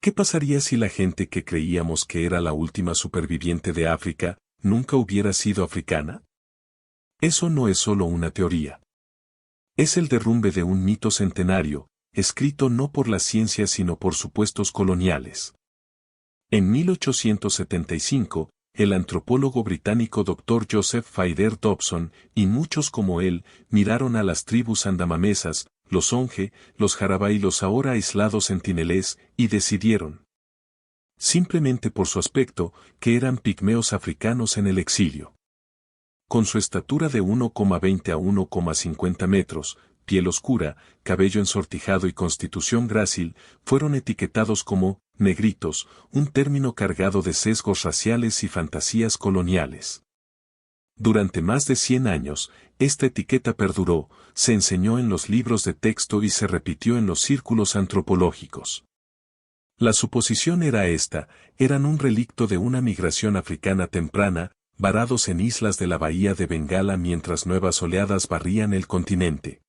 ¿Qué pasaría si la gente que creíamos que era la última superviviente de África, nunca hubiera sido africana? Eso no es solo una teoría. Es el derrumbe de un mito centenario, escrito no por la ciencia sino por supuestos coloniales. En 1875, el antropólogo británico Dr. Joseph Feider Dobson, y muchos como él, miraron a las tribus andamamesas, los Onge, los Jarabá y los ahora aislados sentinelés, y decidieron, simplemente por su aspecto, que eran pigmeos africanos en el exilio. Con su estatura de 1,20 a 1,50 metros, piel oscura, cabello ensortijado y constitución grácil, fueron etiquetados como negritos, un término cargado de sesgos raciales y fantasías coloniales. Durante más de 100 años, esta etiqueta perduró, se enseñó en los libros de texto y se repitió en los círculos antropológicos. La suposición era esta, eran un relicto de una migración africana temprana, varados en islas de la bahía de Bengala mientras nuevas oleadas barrían el continente.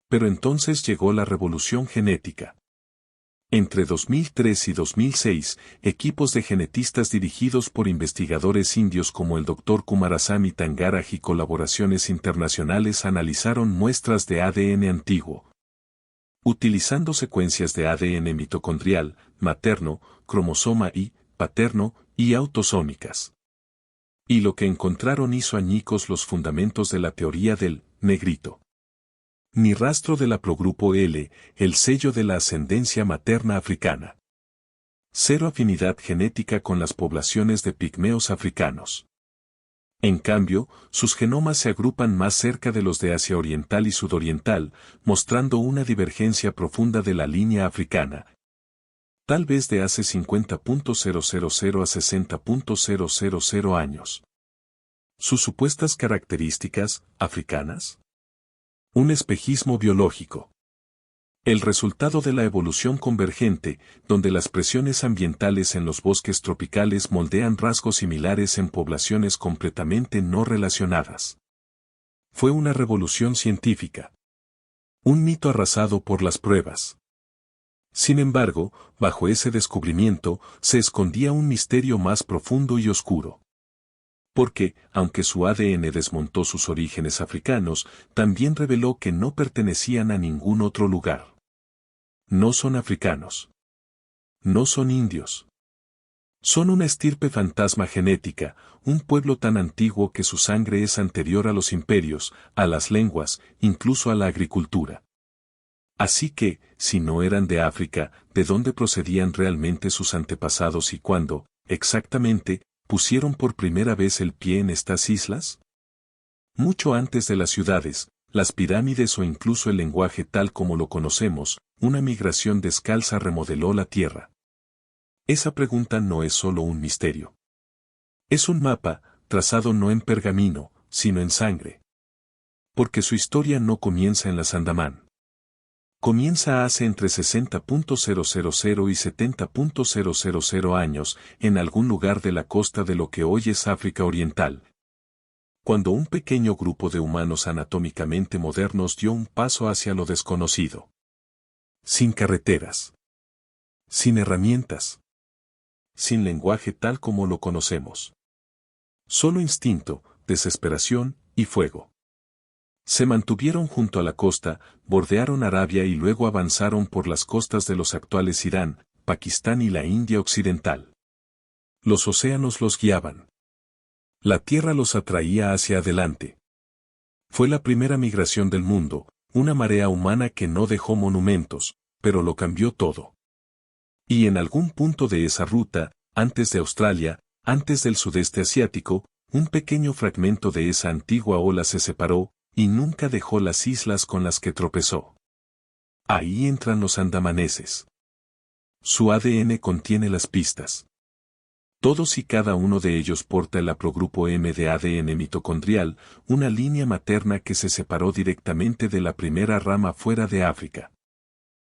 Pero entonces llegó la revolución genética. Entre 2003 y 2006, equipos de genetistas dirigidos por investigadores indios como el Dr. Kumarasamy Tangaraj y colaboraciones internacionales analizaron muestras de ADN antiguo. Utilizando secuencias de ADN mitocondrial, materno, cromosoma Y, paterno y autosómicas. Y lo que encontraron hizo añicos los fundamentos de la teoría del negrito. Ni rastro del haplogrupo L, el sello de la ascendencia materna africana. Cero afinidad genética con las poblaciones de pigmeos africanos. En cambio, sus genomas se agrupan más cerca de los de Asia Oriental y Sudoriental, mostrando una divergencia profunda de la línea africana. Tal vez de hace 50.000 a 60.000 años. Sus supuestas características, africanas. Un espejismo biológico. El resultado de la evolución convergente, donde las presiones ambientales en los bosques tropicales moldean rasgos similares en poblaciones completamente no relacionadas. Fue una revolución científica. Un mito arrasado por las pruebas. Sin embargo, bajo ese descubrimiento, se escondía un misterio más profundo y oscuro. Porque, aunque su ADN desmontó sus orígenes africanos, también reveló que no pertenecían a ningún otro lugar. No son africanos. No son indios. Son una estirpe fantasma genética, un pueblo tan antiguo que su sangre es anterior a los imperios, a las lenguas, incluso a la agricultura. Así que, si no eran de África, ¿de dónde procedían realmente sus antepasados y cuándo, exactamente, pusieron por primera vez el pie en estas islas? Mucho antes de las ciudades, las pirámides o incluso el lenguaje tal como lo conocemos, una migración descalza remodeló la tierra. Esa pregunta no es solo un misterio. Es un mapa, trazado no en pergamino, sino en sangre. Porque su historia no comienza en las Andamán. Comienza hace entre 60.000 y 70.000 años, en algún lugar de la costa de lo que hoy es África Oriental. Cuando un pequeño grupo de humanos anatómicamente modernos dio un paso hacia lo desconocido. Sin carreteras. Sin herramientas. Sin lenguaje tal como lo conocemos. Solo instinto, desesperación y fuego. Se mantuvieron junto a la costa, bordearon Arabia y luego avanzaron por las costas de los actuales Irán, Pakistán y la India occidental. Los océanos los guiaban. La tierra los atraía hacia adelante. Fue la primera migración del mundo, una marea humana que no dejó monumentos, pero lo cambió todo. Y en algún punto de esa ruta, antes de Australia, antes del sudeste asiático, un pequeño fragmento de esa antigua ola se separó, y nunca dejó las islas con las que tropezó. Ahí entran los andamaneses. Su ADN contiene las pistas. Todos y cada uno de ellos porta el haplogrupo M de ADN mitocondrial, una línea materna que se separó directamente de la primera rama fuera de África.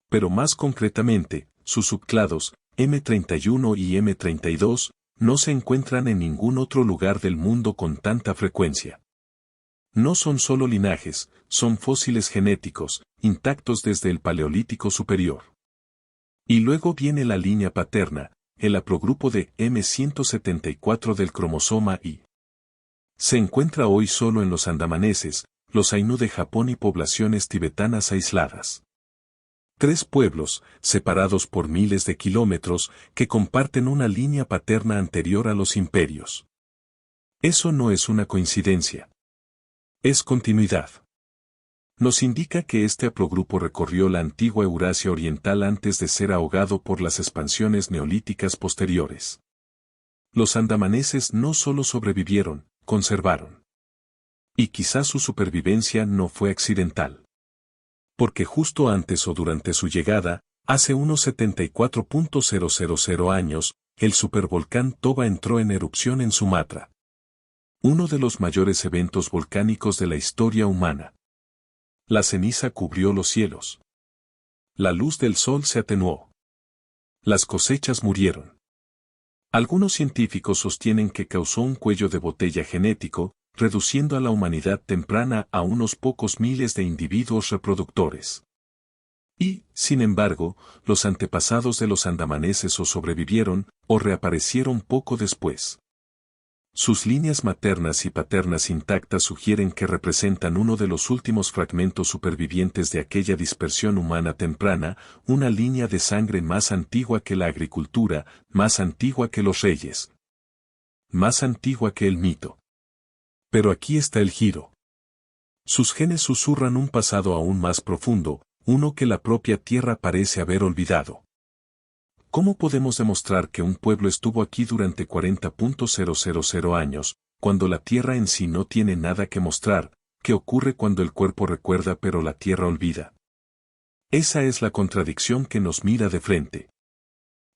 Pero más concretamente, sus subclados, M31 y M32, no se encuentran en ningún otro lugar del mundo con tanta frecuencia. No son solo linajes, son fósiles genéticos, intactos desde el Paleolítico superior. Y luego viene la línea paterna, el haplogrupo de M174 del cromosoma Y. Se encuentra hoy solo en los andamaneses, los Ainu de Japón y poblaciones tibetanas aisladas. 3 pueblos, separados por miles de kilómetros, que comparten una línea paterna anterior a los imperios. Eso no es una coincidencia. Es continuidad. Nos indica que este haplogrupo recorrió la antigua Eurasia Oriental antes de ser ahogado por las expansiones neolíticas posteriores. Los andamaneses no solo sobrevivieron, conservaron. Y quizás su supervivencia no fue accidental. Porque justo antes o durante su llegada, hace unos 74.000 años, el supervolcán Toba entró en erupción en Sumatra. Uno de los mayores eventos volcánicos de la historia humana. La ceniza cubrió los cielos. La luz del sol se atenuó. Las cosechas murieron. Algunos científicos sostienen que causó un cuello de botella genético, reduciendo a la humanidad temprana a unos pocos miles de individuos reproductores. Y, sin embargo, los antepasados de los andamaneses o sobrevivieron, o reaparecieron poco después. Sus líneas maternas y paternas intactas sugieren que representan uno de los últimos fragmentos supervivientes de aquella dispersión humana temprana, una línea de sangre más antigua que la agricultura, más antigua que los reyes, más antigua que el mito. Pero aquí está el giro. Sus genes susurran un pasado aún más profundo, uno que la propia tierra parece haber olvidado. ¿Cómo podemos demostrar que un pueblo estuvo aquí durante 40.000 años, cuando la tierra en sí no tiene nada que mostrar? ¿Qué ocurre cuando el cuerpo recuerda pero la tierra olvida? Esa es la contradicción que nos mira de frente.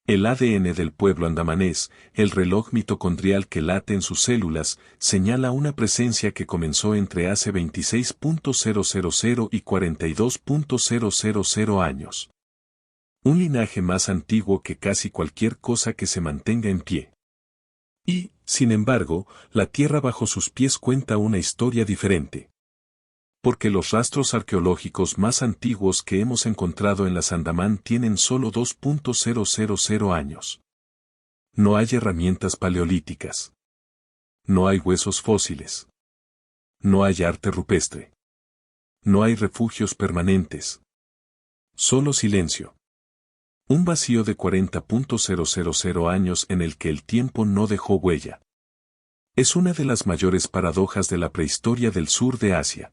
El ADN del pueblo andamanés, el reloj mitocondrial que late en sus células, señala una presencia que comenzó entre hace 26.000 y 42.000 años. Un linaje más antiguo que casi cualquier cosa que se mantenga en pie. Y, sin embargo, la tierra bajo sus pies cuenta una historia diferente. Porque los rastros arqueológicos más antiguos que hemos encontrado en las Andamán tienen solo 2.000 años. No hay herramientas paleolíticas. No hay huesos fósiles. No hay arte rupestre. No hay refugios permanentes. Solo silencio. Un vacío de 40.000 años en el que el tiempo no dejó huella. Es una de las mayores paradojas de la prehistoria del sur de Asia.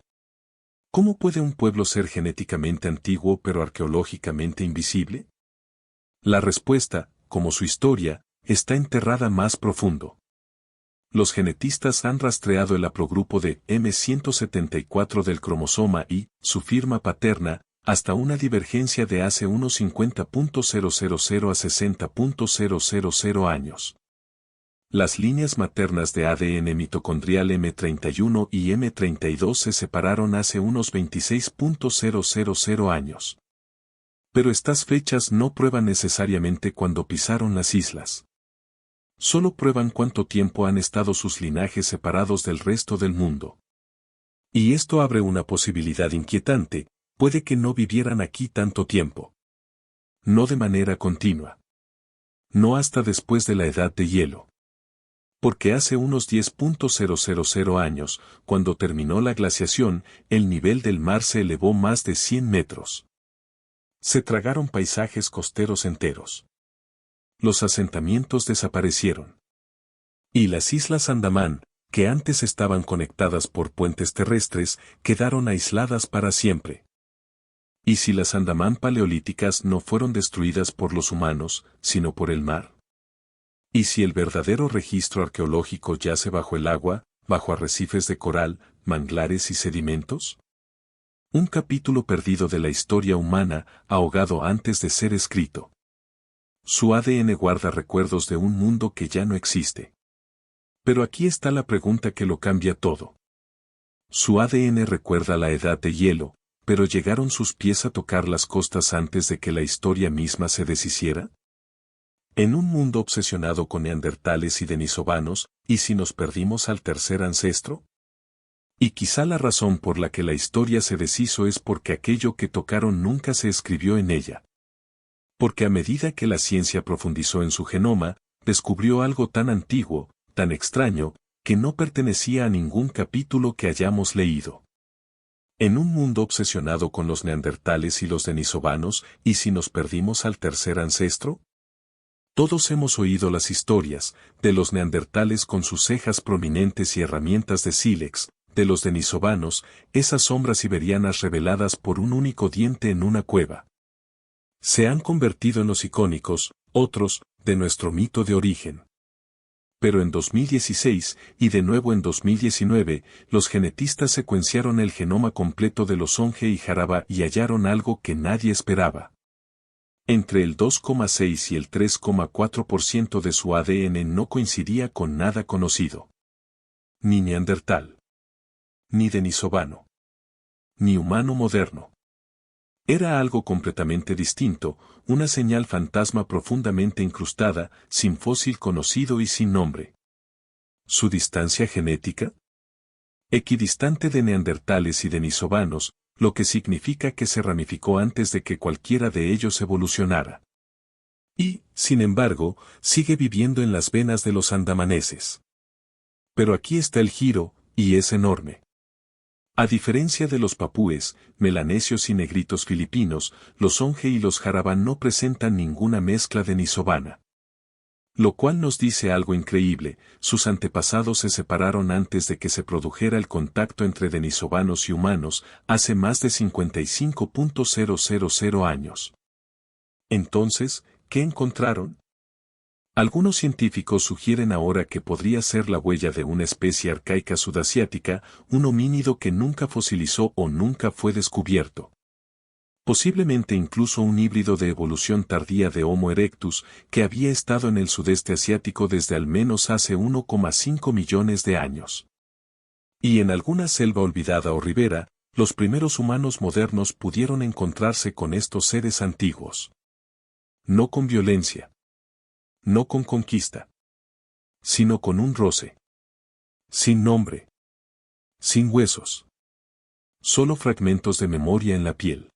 ¿Cómo puede un pueblo ser genéticamente antiguo pero arqueológicamente invisible? La respuesta, como su historia, está enterrada más profundo. Los genetistas han rastreado el haplogrupo de M174 del cromosoma Y, su firma paterna, hasta una divergencia de hace unos 50.000 a 60.000 años. Las líneas maternas de ADN mitocondrial M31 y M32 se separaron hace unos 26.000 años. Pero estas fechas no prueban necesariamente cuándo pisaron las islas. Solo prueban cuánto tiempo han estado sus linajes separados del resto del mundo. Y esto abre una posibilidad inquietante. Puede que no vivieran aquí tanto tiempo. No de manera continua. No hasta después de la edad de hielo. Porque hace unos 10.000 años, cuando terminó la glaciación, el nivel del mar se elevó más de 100 metros. Se tragaron paisajes costeros enteros. Los asentamientos desaparecieron. Y las islas Andamán, que antes estaban conectadas por puentes terrestres, quedaron aisladas para siempre. ¿Y si las Andamán paleolíticas no fueron destruidas por los humanos, sino por el mar? ¿Y si el verdadero registro arqueológico yace bajo el agua, bajo arrecifes de coral, manglares y sedimentos? Un capítulo perdido de la historia humana, ahogado antes de ser escrito. Su ADN guarda recuerdos de un mundo que ya no existe. Pero aquí está la pregunta que lo cambia todo. Su ADN recuerda la edad de hielo, pero ¿llegaron sus pies a tocar las costas antes de que la historia misma se deshiciera? En un mundo obsesionado con neandertales y denisovanos, ¿y si nos perdimos al tercer ancestro? Y quizá la razón por la que la historia se deshizo es porque aquello que tocaron nunca se escribió en ella. Porque a medida que la ciencia profundizó en su genoma, descubrió algo tan antiguo, tan extraño, que no pertenecía a ningún capítulo que hayamos leído. En un mundo obsesionado con los neandertales y los denisovanos, ¿y si nos perdimos al tercer ancestro? Todos hemos oído las historias, de los neandertales con sus cejas prominentes y herramientas de sílex, de los denisovanos, esas sombras siberianas reveladas por un único diente en una cueva. Se han convertido en los icónicos, otros, de nuestro mito de origen. Pero en 2016, y de nuevo en 2019, los genetistas secuenciaron el genoma completo de los Songhe y Jaraba y hallaron algo que nadie esperaba. Entre el 2,6 y el 3,4% de su ADN no coincidía con nada conocido. Ni neandertal. Ni denisovano. Ni humano moderno. Era algo completamente distinto, una señal fantasma profundamente incrustada, sin fósil conocido y sin nombre. ¿Su distancia genética? Equidistante de neandertales y denisovanos, lo que significa que se ramificó antes de que cualquiera de ellos evolucionara. Y, sin embargo, sigue viviendo en las venas de los andamaneses. Pero aquí está el giro, y es enorme. A diferencia de los papúes, melanesios y negritos filipinos, los Songhe y los Jaraba no presentan ninguna mezcla denisovana. Lo cual nos dice algo increíble, sus antepasados se separaron antes de que se produjera el contacto entre denisovanos y humanos, hace más de 55.000 años. Entonces, ¿qué encontraron? Algunos científicos sugieren ahora que podría ser la huella de una especie arcaica sudasiática, un homínido que nunca fosilizó o nunca fue descubierto. Posiblemente incluso un híbrido de evolución tardía de Homo erectus, que había estado en el sudeste asiático desde al menos hace 1,5 millones de años. Y en alguna selva olvidada o ribera, los primeros humanos modernos pudieron encontrarse con estos seres antiguos. No con violencia. No con conquista. Sino con un roce. Sin nombre. Sin huesos. Solo fragmentos de memoria en la piel.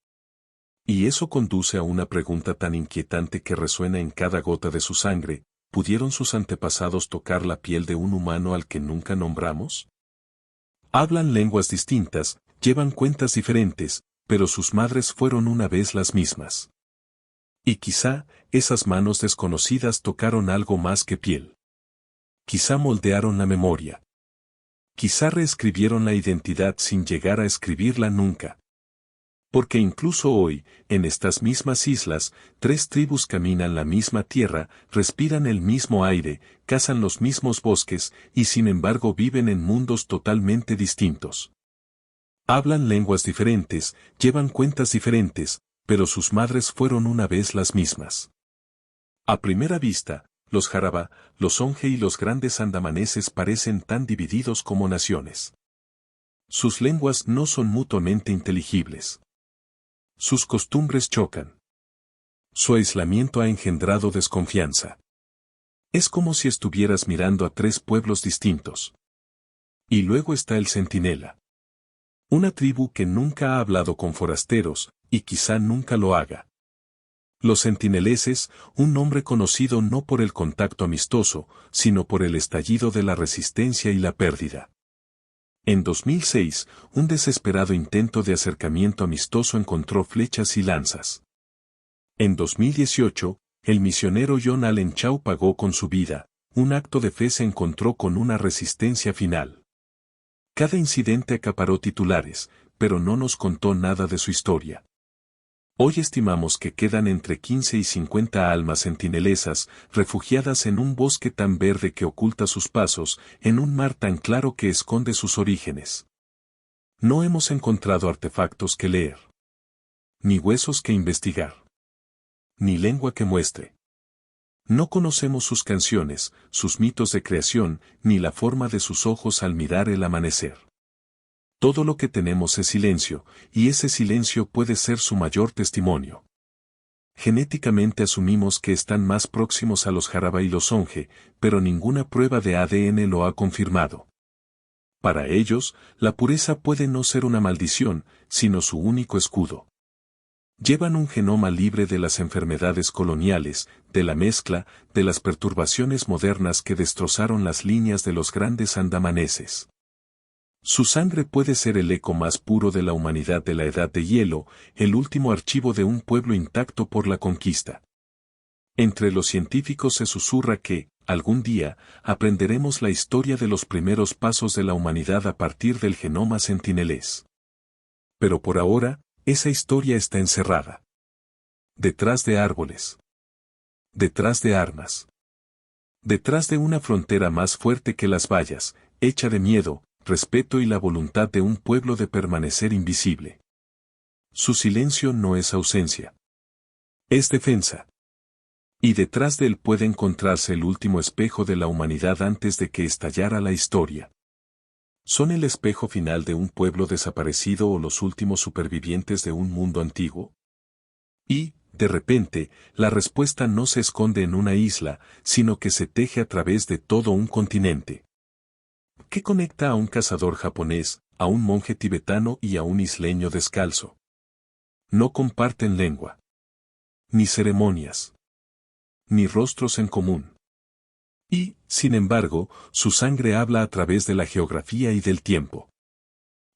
Y eso conduce a una pregunta tan inquietante que resuena en cada gota de su sangre: ¿pudieron sus antepasados tocar la piel de un humano al que nunca nombramos? Hablan lenguas distintas, llevan cuentas diferentes, pero sus madres fueron una vez las mismas. Y quizá, esas manos desconocidas tocaron algo más que piel. Quizá moldearon la memoria. Quizá reescribieron la identidad sin llegar a escribirla nunca. Porque incluso hoy, en estas mismas islas, 3 tribus caminan la misma tierra, respiran el mismo aire, cazan los mismos bosques, y sin embargo viven en mundos totalmente distintos. Hablan lenguas diferentes, llevan cuentas diferentes, pero sus madres fueron una vez las mismas. A primera vista, los Jaraba, los Songhe y los grandes andamaneses parecen tan divididos como naciones. Sus lenguas no son mutuamente inteligibles. Sus costumbres chocan. Su aislamiento ha engendrado desconfianza. Es como si estuvieras mirando a 3 pueblos distintos. Y luego está el centinela. Una tribu que nunca ha hablado con forasteros, y quizá nunca lo haga. Los centineleses, un nombre conocido no por el contacto amistoso, sino por el estallido de la resistencia y la pérdida. En 2006, un desesperado intento de acercamiento amistoso encontró flechas y lanzas. En 2018, el misionero John Allen Chau pagó con su vida, un acto de fe se encontró con una resistencia final. Cada incidente acaparó titulares, pero no nos contó nada de su historia. Hoy estimamos que quedan entre 15 y 50 almas centinelesas, refugiadas en un bosque tan verde que oculta sus pasos, en un mar tan claro que esconde sus orígenes. No hemos encontrado artefactos que leer. Ni huesos que investigar. Ni lengua que muestre. No conocemos sus canciones, sus mitos de creación, ni la forma de sus ojos al mirar el amanecer. Todo lo que tenemos es silencio, y ese silencio puede ser su mayor testimonio. Genéticamente asumimos que están más próximos a los Jaraba y los Songhe, pero ninguna prueba de ADN lo ha confirmado. Para ellos, la pureza puede no ser una maldición, sino su único escudo. Llevan un genoma libre de las enfermedades coloniales, de la mezcla, de las perturbaciones modernas que destrozaron las líneas de los grandes andamaneses. Su sangre puede ser el eco más puro de la humanidad de la Edad de Hielo, el último archivo de un pueblo intacto por la conquista. Entre los científicos se susurra que, algún día, aprenderemos la historia de los primeros pasos de la humanidad a partir del genoma sentinelés. Pero por ahora, esa historia está encerrada. Detrás de árboles. Detrás de armas. Detrás de una frontera más fuerte que las vallas, hecha de miedo, respeto y la voluntad de un pueblo de permanecer invisible. Su silencio no es ausencia. Es defensa. Y detrás de él puede encontrarse el último espejo de la humanidad antes de que estallara la historia. ¿Son el espejo final de un pueblo desaparecido o los últimos supervivientes de un mundo antiguo? Y, de repente, la respuesta no se esconde en una isla, sino que se teje a través de todo un continente. ¿Qué conecta a un cazador japonés, a un monje tibetano y a un isleño descalzo? No comparten lengua. Ni ceremonias. Ni rostros en común. Y, sin embargo, su sangre habla a través de la geografía y del tiempo.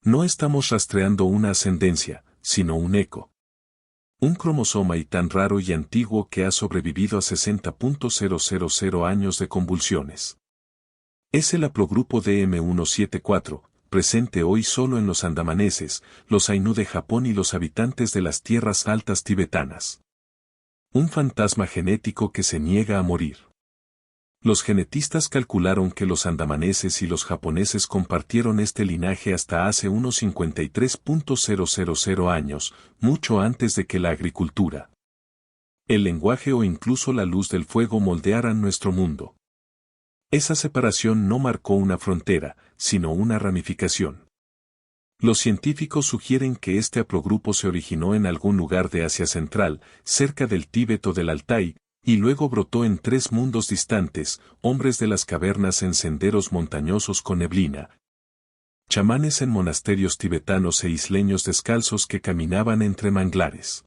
No estamos rastreando una ascendencia, sino un eco. Un cromosoma y tan raro y antiguo que ha sobrevivido a 60.000 años de convulsiones. Es el haplogrupo DM174, presente hoy solo en los andamaneses, los Ainu de Japón y los habitantes de las tierras altas tibetanas. Un fantasma genético que se niega a morir. Los genetistas calcularon que los andamaneses y los japoneses compartieron este linaje hasta hace unos 53.000 años, mucho antes de que la agricultura, el lenguaje o incluso la luz del fuego moldearan nuestro mundo. Esa separación no marcó una frontera, sino una ramificación. Los científicos sugieren que este haplogrupo se originó en algún lugar de Asia Central, cerca del Tíbet o del Altai, y luego brotó en 3 mundos distantes, hombres de las cavernas en senderos montañosos con neblina, chamanes en monasterios tibetanos e isleños descalzos que caminaban entre manglares.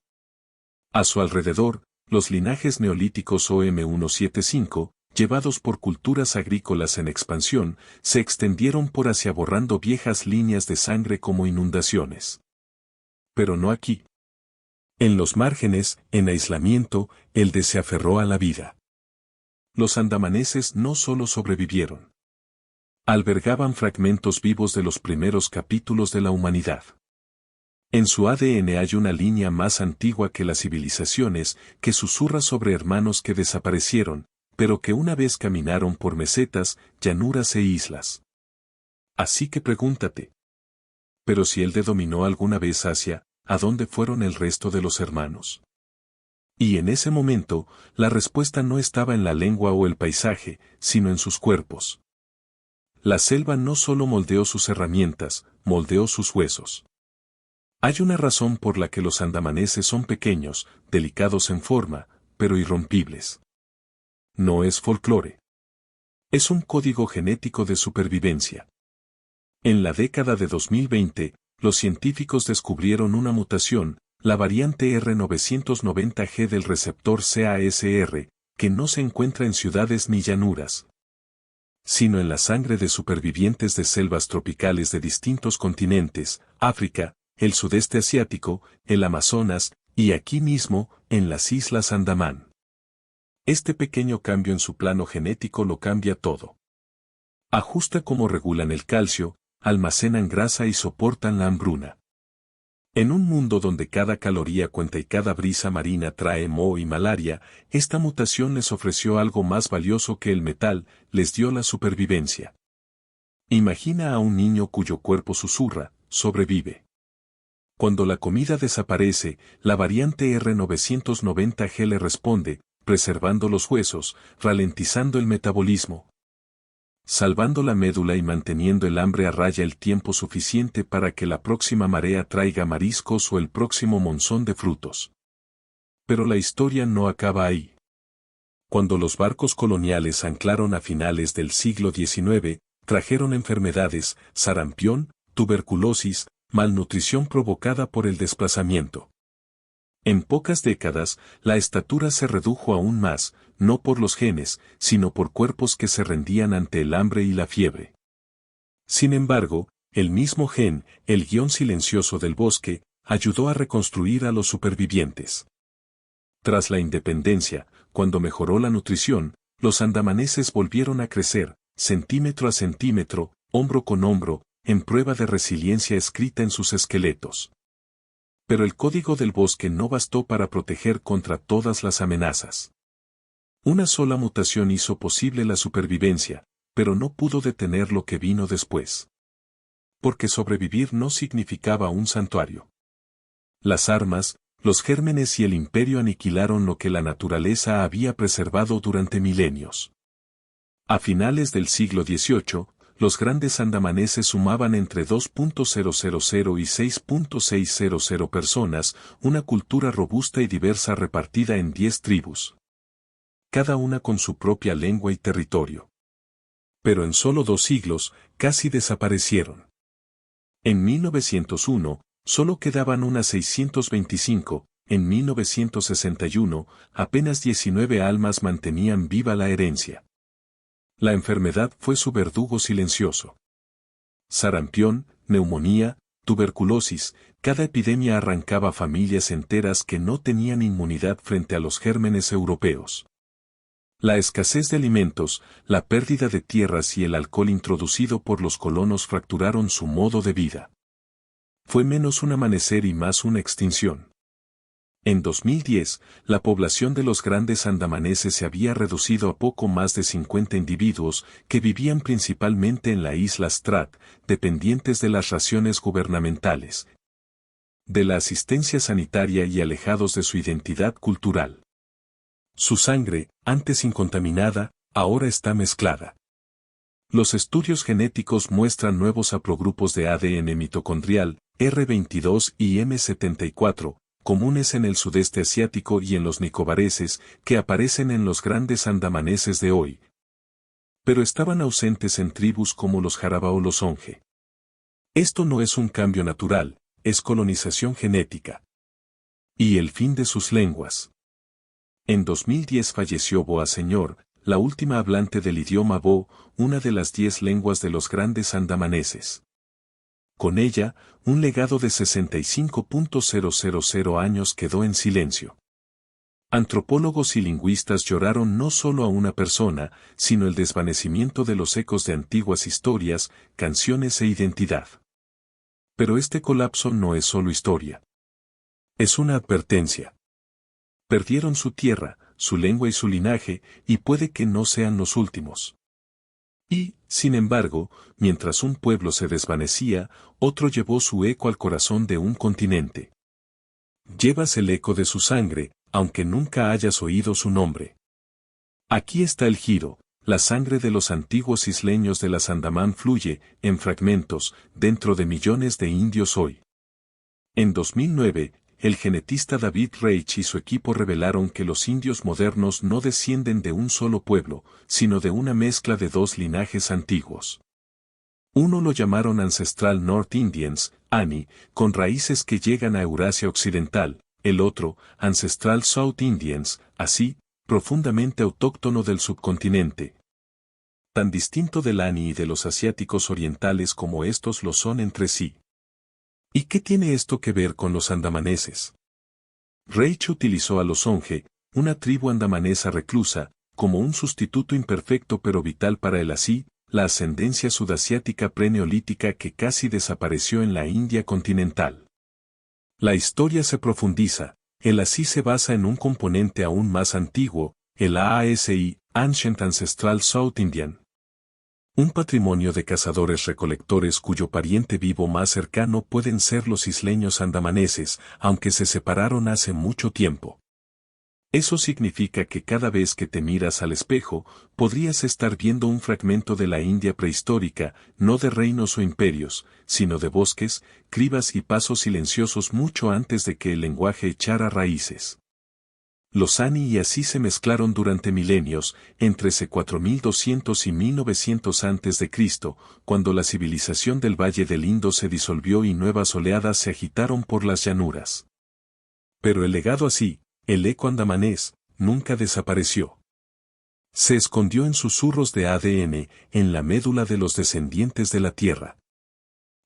A su alrededor, los linajes neolíticos OM175, llevados por culturas agrícolas en expansión, se extendieron por Asia borrando viejas líneas de sangre como inundaciones. Pero no aquí. En los márgenes, en aislamiento, el se aferró a la vida. Los andamaneses no solo sobrevivieron. Albergaban fragmentos vivos de los primeros capítulos de la humanidad. En su ADN hay una línea más antigua que las civilizaciones, que susurra sobre hermanos que desaparecieron, pero que una vez caminaron por mesetas, llanuras e islas. Así que pregúntate. Pero si él dominó alguna vez Asia, ¿a dónde fueron el resto de los hermanos? Y en ese momento, la respuesta no estaba en la lengua o el paisaje, sino en sus cuerpos. La selva no solo moldeó sus herramientas, moldeó sus huesos. Hay una razón por la que los andamaneses son pequeños, delicados en forma, pero irrompibles. No es folclore. Es un código genético de supervivencia. En la década de 2020, los científicos descubrieron una mutación, la variante R990G del receptor CASR, que no se encuentra en ciudades ni llanuras, sino en la sangre de supervivientes de selvas tropicales de distintos continentes, África, el sudeste asiático, el Amazonas, y aquí mismo, en las Islas Andamán. Este pequeño cambio en su plano genético lo cambia todo. Ajusta cómo regulan el calcio, almacenan grasa y soportan la hambruna. En un mundo donde cada caloría cuenta y cada brisa marina trae moho y malaria, esta mutación les ofreció algo más valioso que el metal, les dio la supervivencia. Imagina a un niño cuyo cuerpo susurra, sobrevive. Cuando la comida desaparece, la variante R990G le responde, preservando los huesos, ralentizando el metabolismo, salvando la médula y manteniendo el hambre a raya el tiempo suficiente para que la próxima marea traiga mariscos o el próximo monzón de frutos. Pero la historia no acaba ahí. Cuando los barcos coloniales anclaron a finales del siglo XIX, trajeron enfermedades, sarampión, tuberculosis, malnutrición provocada por el desplazamiento. En pocas décadas, la estatura se redujo aún más, no por los genes, sino por cuerpos que se rendían ante el hambre y la fiebre. Sin embargo, el mismo gen, el guión silencioso del bosque, ayudó a reconstruir a los supervivientes. Tras la independencia, cuando mejoró la nutrición, los andamaneses volvieron a crecer, centímetro a centímetro, hombro con hombro, en prueba de resiliencia escrita en sus esqueletos. Pero el código del bosque no bastó para proteger contra todas las amenazas. Una sola mutación hizo posible la supervivencia, pero no pudo detener lo que vino después. Porque sobrevivir no significaba un santuario. Las armas, los gérmenes y el imperio aniquilaron lo que la naturaleza había preservado durante milenios. A finales del siglo XVIII, los grandes andamaneses sumaban entre 2.000 y 6.600 personas, una cultura robusta y diversa repartida en 10 tribus. Cada una con su propia lengua y territorio. Pero en solo 2 siglos, casi desaparecieron. En 1901, solo quedaban unas 625, en 1961, apenas 19 almas mantenían viva la herencia. La enfermedad fue su verdugo silencioso. Sarampión, neumonía, tuberculosis, cada epidemia arrancaba familias enteras que no tenían inmunidad frente a los gérmenes europeos. La escasez de alimentos, la pérdida de tierras y el alcohol introducido por los colonos fracturaron su modo de vida. Fue menos un amanecer y más una extinción. En 2010, la población de los grandes andamaneses se había reducido a poco más de 50 individuos que vivían principalmente en la isla Strat, dependientes de las raciones gubernamentales, de la asistencia sanitaria y alejados de su identidad cultural. Su sangre, antes incontaminada, ahora está mezclada. Los estudios genéticos muestran nuevos haplogrupos de ADN mitocondrial, R22 y M74, comunes en el sudeste asiático y en los nicobareses, que aparecen en los grandes andamaneses de hoy. Pero estaban ausentes en tribus como los Jaraba o los Onge. Esto no es un cambio natural, es colonización genética. Y el fin de sus lenguas. En 2010 falleció Boa Señor, la última hablante del idioma Bo, una de las 10 lenguas de los grandes andamaneses. Con ella, un legado de 65.000 años quedó en silencio. Antropólogos y lingüistas lloraron no solo a una persona, sino el desvanecimiento de los ecos de antiguas historias, canciones e identidad. Pero este colapso no es solo historia. Es una advertencia. Perdieron su tierra, su lengua y su linaje, y puede que no sean los últimos. Y, sin embargo, mientras un pueblo se desvanecía, otro llevó su eco al corazón de un continente. Llevas el eco de su sangre, aunque nunca hayas oído su nombre. Aquí está el giro, la sangre de los antiguos isleños de las Andamán fluye, en fragmentos, dentro de millones de indios hoy. En 2009, el genetista David Reich y su equipo revelaron que los indios modernos no descienden de un solo pueblo, sino de una mezcla de 2 linajes antiguos. Uno lo llamaron Ancestral North Indians, ANI, con raíces que llegan a Eurasia Occidental, el otro, Ancestral South Indians, así, profundamente autóctono del subcontinente. Tan distinto del ANI y de los asiáticos orientales como estos lo son entre sí. ¿Y qué tiene esto que ver con los andamaneses? Reich utilizó a los Onge, una tribu andamanesa reclusa, como un sustituto imperfecto pero vital para el así, la ascendencia sudasiática preneolítica que casi desapareció en la India continental. La historia se profundiza, el así se basa en un componente aún más antiguo, el AASI, Ancient Ancestral South Indian. Un patrimonio de cazadores-recolectores cuyo pariente vivo más cercano pueden ser los isleños andamaneses, aunque se separaron hace mucho tiempo. Eso significa que cada vez que te miras al espejo, podrías estar viendo un fragmento de la India prehistórica, no de reinos o imperios, sino de bosques, cribas y pasos silenciosos mucho antes de que el lenguaje echara raíces. Los Ani y así se mezclaron durante milenios, entre c. 4200 y 1900 a.C., cuando la civilización del Valle del Indo se disolvió y nuevas oleadas se agitaron por las llanuras. Pero el legado así, el eco andamanés, nunca desapareció. Se escondió en susurros de ADN, en la médula de los descendientes de la Tierra.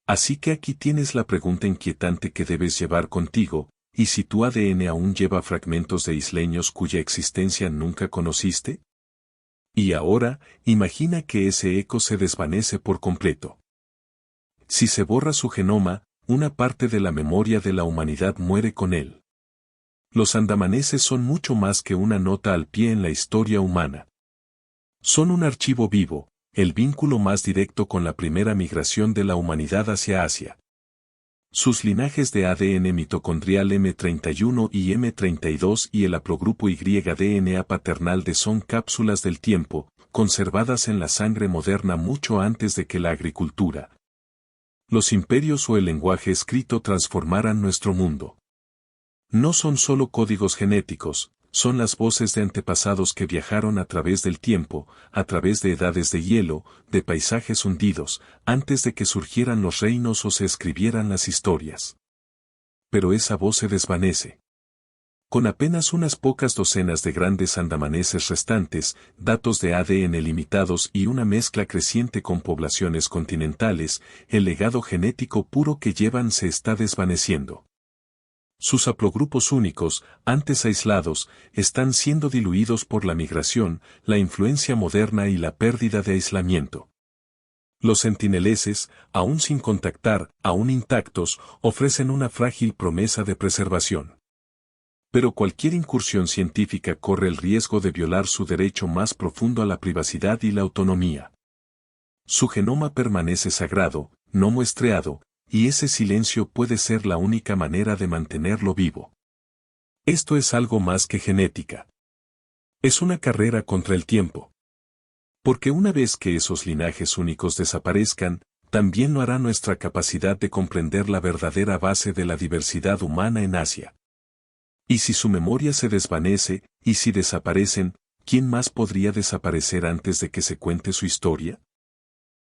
Así que aquí tienes la pregunta inquietante que debes llevar contigo, ¿y si tu ADN aún lleva fragmentos de isleños cuya existencia nunca conociste? Y ahora, imagina que ese eco se desvanece por completo. Si se borra su genoma, una parte de la memoria de la humanidad muere con él. Los andamaneses son mucho más que una nota al pie en la historia humana. Son un archivo vivo, el vínculo más directo con la primera migración de la humanidad hacia Asia. Sus linajes de ADN mitocondrial M31 y M32 y el haplogrupo Y-DNA paternal de son cápsulas del tiempo, conservadas en la sangre moderna mucho antes de que la agricultura, los imperios o el lenguaje escrito transformaran nuestro mundo. No son solo códigos genéticos, son las voces de antepasados que viajaron a través del tiempo, a través de edades de hielo, de paisajes hundidos, antes de que surgieran los reinos o se escribieran las historias. Pero esa voz se desvanece. Con apenas unas pocas docenas de grandes andamaneses restantes, datos de ADN limitados y una mezcla creciente con poblaciones continentales, el legado genético puro que llevan se está desvaneciendo. Sus haplogrupos únicos, antes aislados, están siendo diluidos por la migración, la influencia moderna y la pérdida de aislamiento. Los sentineleses, aún sin contactar, aún intactos, ofrecen una frágil promesa de preservación. Pero cualquier incursión científica corre el riesgo de violar su derecho más profundo a la privacidad y la autonomía. Su genoma permanece sagrado, no muestreado, y ese silencio puede ser la única manera de mantenerlo vivo. Esto es algo más que genética. Es una carrera contra el tiempo. Porque una vez que esos linajes únicos desaparezcan, también lo hará nuestra capacidad de comprender la verdadera base de la diversidad humana en Asia. Y si su memoria se desvanece, y si desaparecen, ¿quién más podría desaparecer antes de que se cuente su historia?